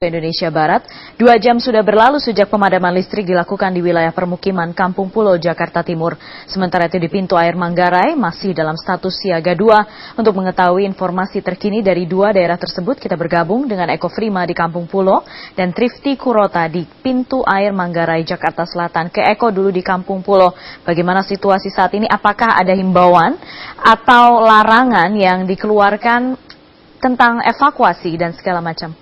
Indonesia Barat. 2 jam sudah berlalu sejak pemadaman listrik dilakukan di wilayah permukiman Kampung Pulo, Jakarta Timur. Sementara itu di pintu air Manggarai masih dalam status siaga 2. Untuk mengetahui informasi terkini dari 2 daerah tersebut, kita bergabung dengan Eko Frima di Kampung Pulo dan Trifty Kurota di pintu air Manggarai, Jakarta Selatan. Ke Eko dulu di Kampung Pulo, bagaimana situasi saat ini? Apakah ada himbauan atau larangan yang dikeluarkan tentang evakuasi dan segala macam?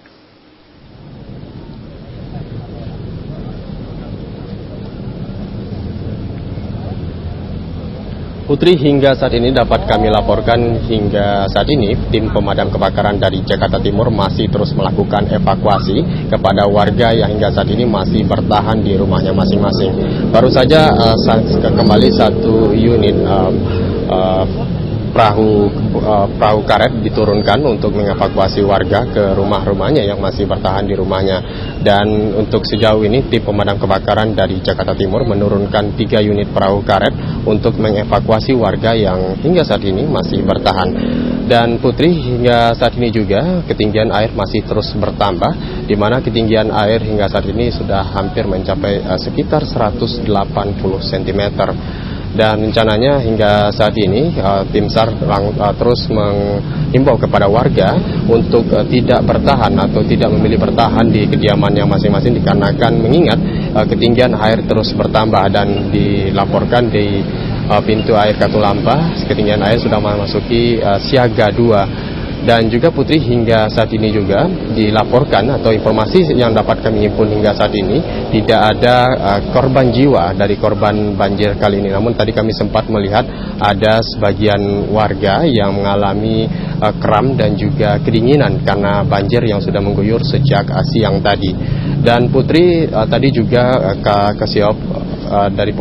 Putri, hingga saat ini dapat kami laporkan hingga saat ini tim pemadam kebakaran dari Jakarta Timur masih terus melakukan evakuasi kepada warga yang hingga saat ini masih bertahan di rumahnya masing-masing. Baru saja kembali satu unit perahu karet diturunkan untuk mengevakuasi warga ke rumah-rumahnya yang masih bertahan di rumahnya. Dan untuk sejauh ini tim pemadam kebakaran dari Jakarta Timur menurunkan 3 unit perahu karet untuk mengevakuasi warga yang hingga saat ini masih bertahan. Dan Putri, hingga saat ini juga ketinggian air masih terus bertambah, di mana ketinggian air hingga saat ini sudah hampir mencapai sekitar 180 cm. Dan rencananya hingga saat ini tim SAR terus menghimbau kepada warga untuk tidak bertahan atau tidak memilih bertahan di kediamannya masing-masing dikarenakan mengingat ketinggian air terus bertambah dan dilaporkan di pintu air Katulampa ketinggian air sudah memasuki siaga 2. Dan juga Putri, hingga saat ini juga dilaporkan atau informasi yang dapat kami himpun hingga saat ini tidak ada korban jiwa dari korban banjir kali ini. Namun tadi kami sempat melihat ada sebagian warga yang mengalami kram dan juga kedinginan karena banjir yang sudah mengguyur sejak siang tadi. Dan Putri, tadi juga Kasiop dari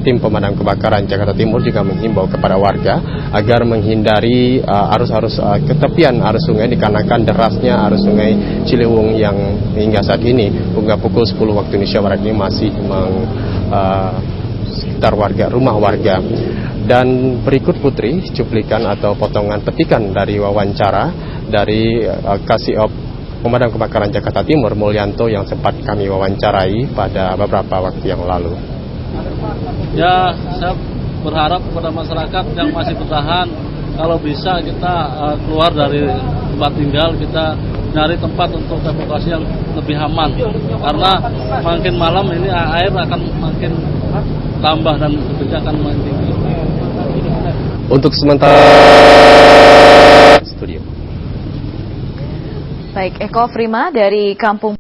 tim pemadam kebakaran Jakarta Timur juga menghimbau kepada warga agar menghindari arus ke tepian arus sungai dikarenakan derasnya arus sungai Ciliwung yang hingga saat ini hingga pukul 10 waktu Indonesia Barat ini masih sekitar rumah warga. Dan berikut Putri cuplikan atau potongan petikan dari wawancara dari Kasiop pemadam kebakaran Jakarta Timur Mulyanto yang sempat kami wawancarai pada beberapa waktu yang lalu. Ya, saya berharap kepada masyarakat yang masih bertahan, kalau bisa kita keluar dari tempat tinggal, kita nyari tempat untuk evakuasi yang lebih aman. Karena makin malam ini air akan makin tambah dan debitnya akan makin tinggi. Untuk sementara studio. Baik, Eko Frima dari Kampung